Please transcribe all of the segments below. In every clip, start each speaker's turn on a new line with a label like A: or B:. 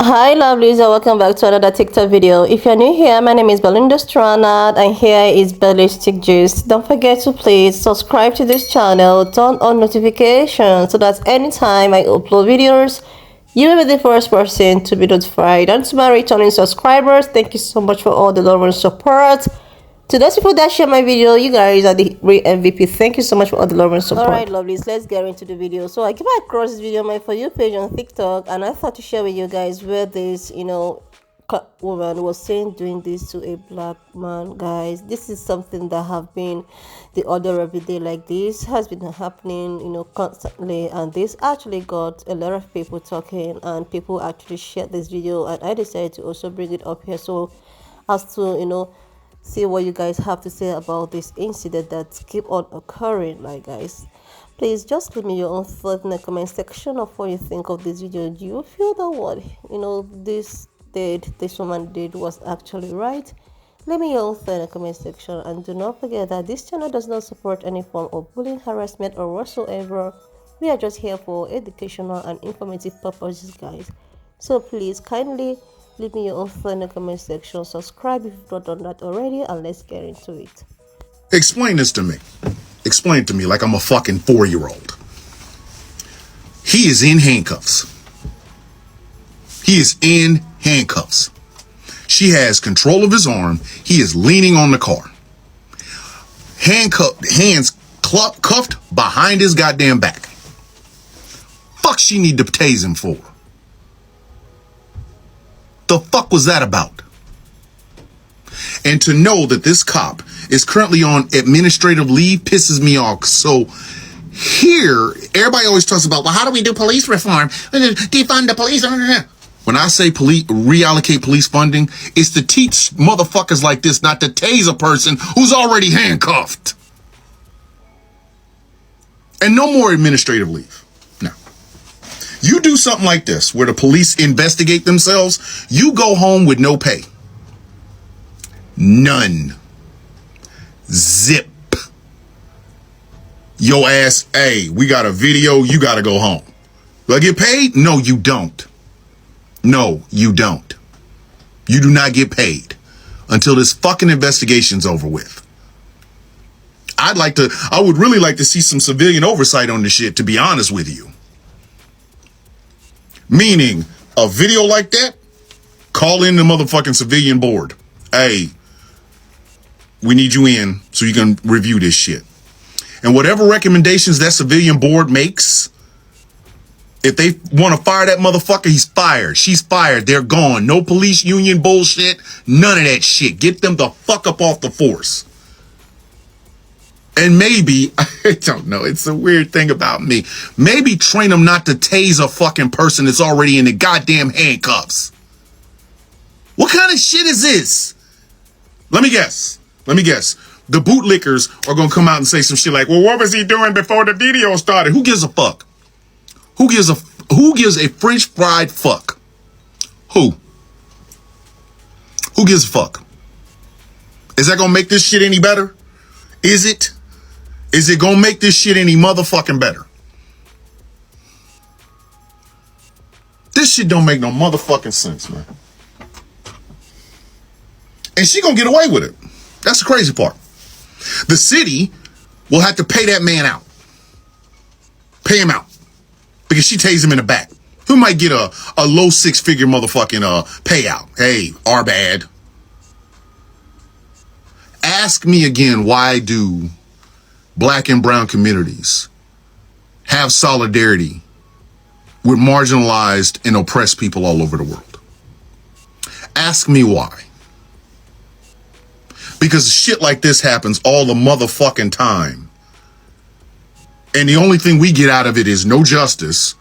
A: Hi lovelies and welcome back to another TikTok video. If you're new here, my name is Belinda Strana and here is Ballistic Juice. Don't forget to please subscribe to this channel, turn on notifications so that anytime I upload videos, you will be the first person to be notified. And to my returning subscribers, thank you so much for all the love and support. To those people that share my video, you guys are the real MVP. Thank you so much for all the love and support. Alright, lovelies, let's get into the video. So I came across this video on my For You page on TikTok, and I thought to share with you guys where this, woman was saying doing this to a black man. Guys, this is something that have been the order every day. Like this has been happening, constantly, and this actually got a lot of people talking, and people actually shared this video, and I decided to also bring it up here so as to see what you guys have to say about this incident that keep on occurring. Like, guys, please just leave me your own thoughts in the comment section of what you think of this video. Do you feel that what this woman did was actually right? Leave me your own thoughts in the comment section, and do not forget that this channel does not support any form of bullying, harassment, or whatsoever. We are just here for educational and informative purposes, guys. So please kindly leave me your own thoughts in the comment section. Subscribe if you've not done that already, and let's get into it.
B: Explain this to me. Explain it to me like I'm a fucking 4-year-old. He is in handcuffs. He is in handcuffs. She has control of his arm. He is leaning on the car. Hands cuffed behind his goddamn back. Fuck she need to tase him for? The fuck was that about? And to know that this cop is currently on administrative leave pisses me off. So here, everybody always talks about, well, how do we do police reform? Defund the police. When I say reallocate police funding, it's to teach motherfuckers like this not to tase a person who's already handcuffed. And no more administrative leave. No. You do something like this where the police investigate themselves, you go home with no pay. None. Zip. Yo ass, hey, we got a video, you gotta go home. Do I get paid? No, you don't. No, you don't. You do not get paid until this fucking investigation's over with. I would really like to see some civilian oversight on this shit, to be honest with you. Meaning, a video like that, call in the motherfucking civilian board. Hey, we need you in so you can review this shit. And whatever recommendations that civilian board makes, if they want to fire that motherfucker, he's fired. She's fired. They're gone. No police union bullshit. None of that shit. Get them the fuck up off the force. And maybe, I don't know, it's a weird thing about me. Maybe train them not to tase a fucking person that's already in the goddamn handcuffs. What kind of shit is this? Let me guess. The bootlickers are going to come out and say some shit like, well, what was he doing before the video started? Who gives a fuck? Who gives a French fried fuck? Who gives a fuck? Is that going to make this shit any better? Is it? Is it going to make this shit any motherfucking better? This shit don't make no motherfucking sense, man. And she going to get away with it. That's the crazy part. The city will have to pay that man out. Pay him out. Because she tased him in the back. Who might get a low 6-figure motherfucking payout? Hey, our bad. Ask me again, why do black and brown communities have solidarity with marginalized and oppressed people all over the world? Ask me why. Because shit like this happens all the motherfucking time. And the only thing we get out of it is no justice,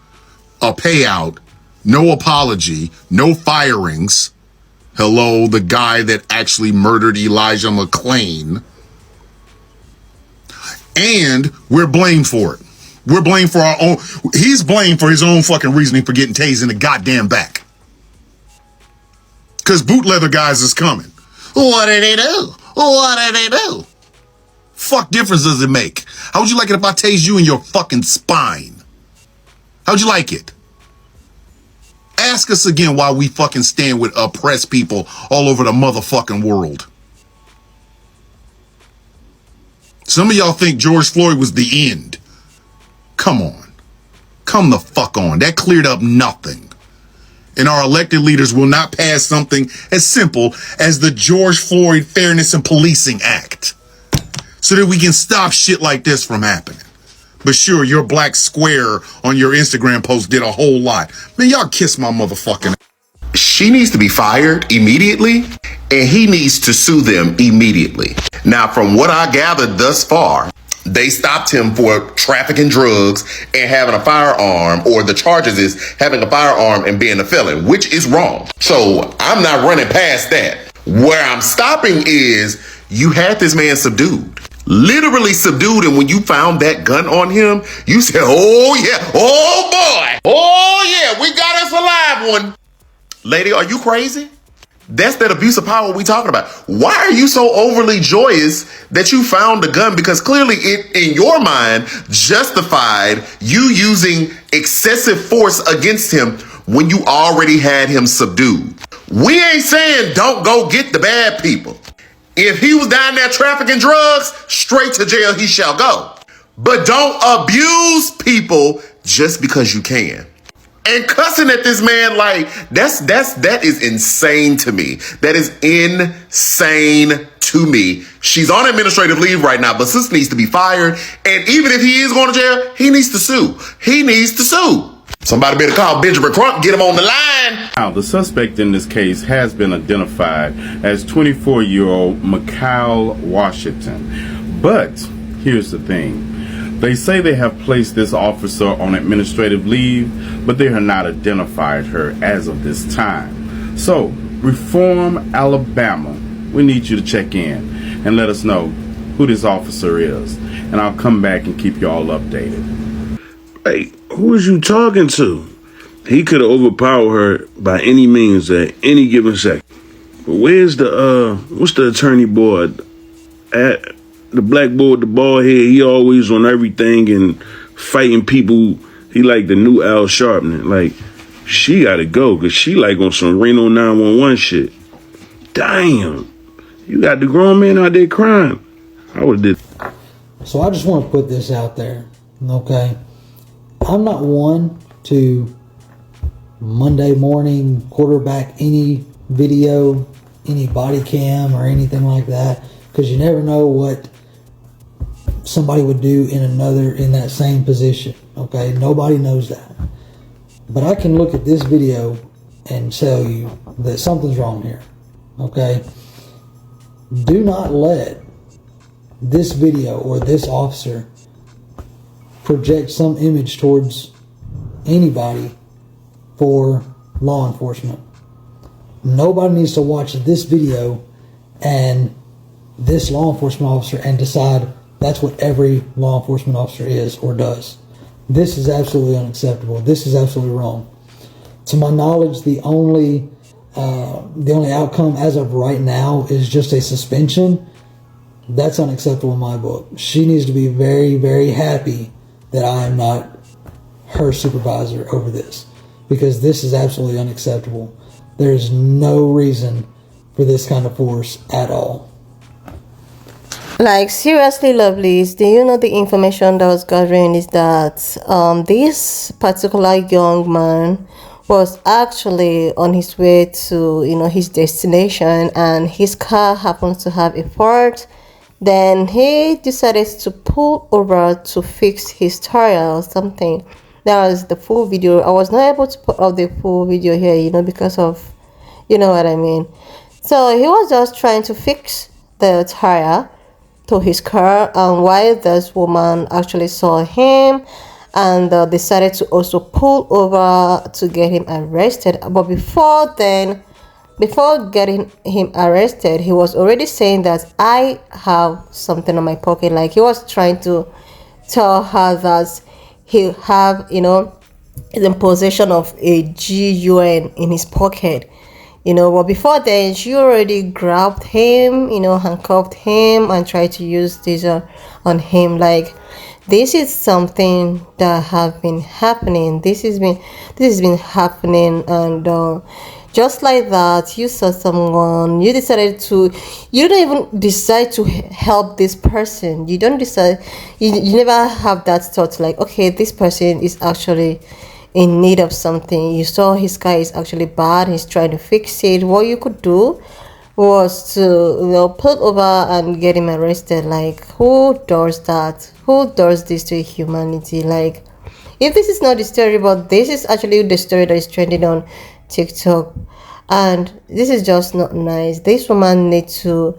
B: a payout, no apology, no firings. Hello, the guy that actually murdered Elijah McClain. And we're blamed for it. We're blamed for our own. He's blamed for his own fucking reasoning for getting tased in the goddamn back. Because boot leather guys is coming. What did they do? What did they do? Fuck difference does it make? How would you like it if I tased you in your fucking spine? How'd you like it? Ask us again why we fucking stand with oppressed people all over the motherfucking world. Some of y'all think George Floyd was the end. Come on. Come the fuck on. That cleared up nothing. And our elected leaders will not pass something as simple as the George Floyd Fairness and Policing Act so that we can stop shit like this from happening. But sure, your black square on your Instagram post did a whole lot. Man, y'all kiss my motherfucking ass.
C: She needs to be fired immediately, and he needs to sue them immediately. Now, from what I gathered thus far, they stopped him for trafficking drugs and having a firearm, or the charges is having a firearm and being a felon, which is wrong. So I'm not running past that. Where I'm stopping is you had this man subdued. Literally subdued, and when you found that gun on him, you said, oh yeah, oh boy, oh yeah, we got us a live one. Lady, are you crazy? That's that abuse of power we talking about. Why are you so overly joyous that you found the gun? Because clearly it, in your mind, justified you using excessive force against him when you already had him subdued. We ain't saying don't go get the bad people. If he was down there trafficking drugs, straight to jail he shall go. But don't abuse people just because you can. And cussing at this man like that is insane to me. That is insane to me. She's on administrative leave right now, but sis needs to be fired. And even if he is going to jail, he needs to sue. He needs to sue. Somebody better call Benjamin Crump, get him on the line.
D: Now, the suspect in this case has been identified as 24-year-old Pe.Ple Washington. But here's the thing. They say they have placed this officer on administrative leave, but they have not identified her as of this time. So, Reform, Alabama, we need you to check in and let us know who this officer is. And I'll come back and keep you all updated.
E: Hey, who is you talking to? He could have overpowered her by any means at any given second. But where's what's the attorney board at? The black boy with the bald head, he always on everything and fighting people. He like the new Al Sharpton. Like, she gotta go, because she like on some Reno 911 shit. Damn. You got the grown man out there crying. I would've did.
F: So I just want to put this out there, okay? I'm not one to Monday morning quarterback any video, any body cam or anything like that, because you never know what somebody would do in that same position, okay? Nobody knows that. But I can look at this video and tell you that something's wrong here, okay? Do not let this video or this officer project some image towards anybody for law enforcement. Nobody needs to watch this video and this law enforcement officer and decide that's what every law enforcement officer is or does. This is absolutely unacceptable. This is absolutely wrong. To my knowledge, the only outcome as of right now is just a suspension. That's unacceptable in my book. She needs to be very, very happy that I am not her supervisor over this, because this is absolutely unacceptable. There's no reason for this kind of force at all.
A: Like, seriously, lovelies, do you know the information that was gathering is that this particular young man was actually on his way to, his destination, and his car happens to have a fault. Then he decided to pull over to fix his tire or something. That was the full video. I was not able to put up the full video here, because of, you know what I mean. So he was just trying to fix the tire to his car, and while this woman actually saw him and decided to also pull over to get him arrested. But before getting him arrested, he was already saying that I have something in my pocket. Like, he was trying to tell her that he have, is in possession of a gun in his pocket. But before then, she already grabbed him, handcuffed him, and tried to use this on him. Like, this is something that have been happening. This has been happening, and just like that, you saw someone, you don't even decide to help this person. You don't decide, you never have that thought like, okay, this person is actually in need of something. You saw his car is actually bad, he's trying to fix it. What you could do was to pull over and get him arrested. Like, who does that? Who does this to humanity? Like, if this is not the story, but this is actually the story that is trending on TikTok, and this is just not nice. This woman needs to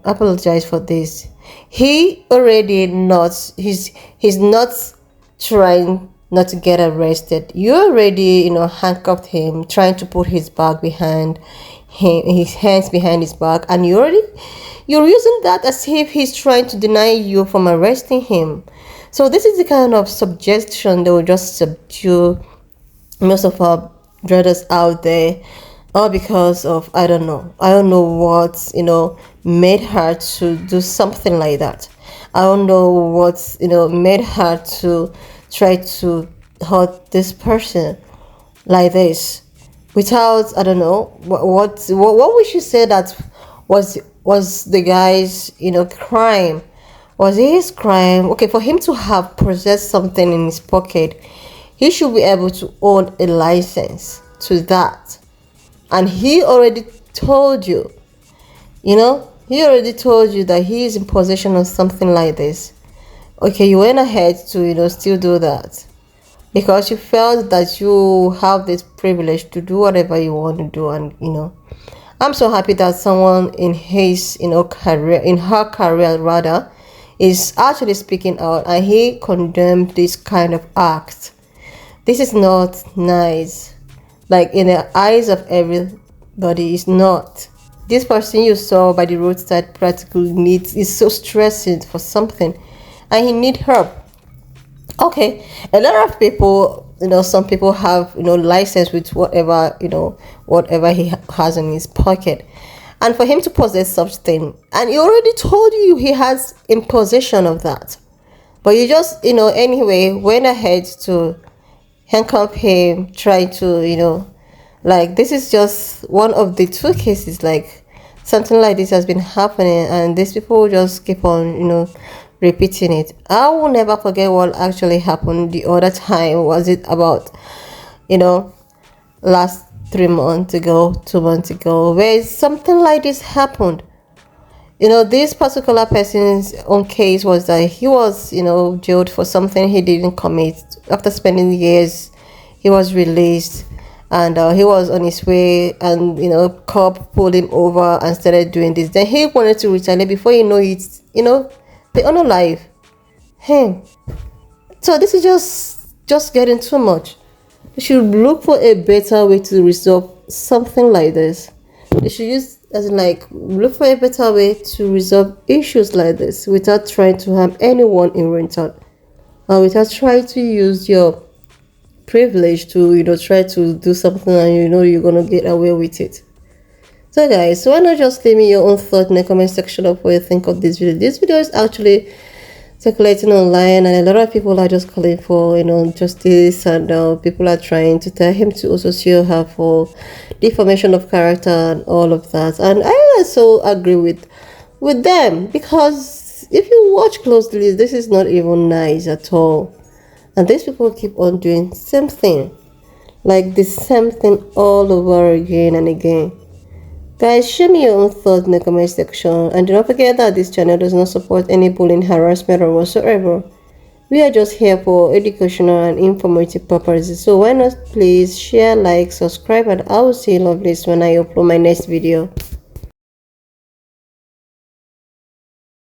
A: apologize for this. He already not he's not trying not to get arrested. You already handcuffed him, trying to put his back behind him, his hands behind his back, and you're using that as if he's trying to deny you from arresting him. So this is the kind of suggestion that will just subdue most of our brothers out there, all because of I don't know what made her to do something like that. I don't know what made her to try to hurt this person like this without, I don't know what we should say that was the guy's crime. Was it his crime? Okay, for him to have possessed something in his pocket, he should be able to own a license to that. And he already told you, that he is in possession of something like this. Okay, you went ahead to still do that because you felt that you have this privilege to do whatever you want to do. And I'm so happy that someone in his career, in her career rather, is actually speaking out, and he condemned this kind of act. This is not nice. Like, in the eyes of everybody, it's not. This person you saw by the roadside practically is so stressing for something, and he need help. Okay, a lot of people, some people have license with whatever he has in his pocket, and for him to possess such thing, and he already told you he has in possession of that, but you just anyway went ahead to handcuff him, try to like, this is just one of the two cases. Like, something like this has been happening, and these people just keep on repeating it. I will never forget what actually happened the other time. Was it about last 3 months ago, 2 months ago, where something like this happened? This particular person's own case was that he was jailed for something he didn't commit. After spending years, he was released, and he was on his way, and cop pulled him over and started doing this. Then he wanted to retaliate. Before you know it, they honor life him. So this is just getting too much. They should look for a better way to resolve something like this. They should look for a better way to resolve issues like this without trying to harm anyone in return, or without trying to use your privilege to try to do something, and you're gonna get away with it. So guys, why not just leave me your own thought in the comment section of what you think of this video. This video is actually circulating online, and a lot of people are just calling for justice, and people are trying to tell him to also sue her for defamation of character and all of that. And I also agree with them, because if you watch closely, this is not even nice at all. And these people keep on doing the same thing, like the same thing all over again and again. Guys, share me your own thoughts in the comment section, and do not forget that this channel does not support any bullying, harassment, or whatsoever. We are just here for educational and informative purposes, so why not please share, like, subscribe, and I will see you lovelies when I upload my next video.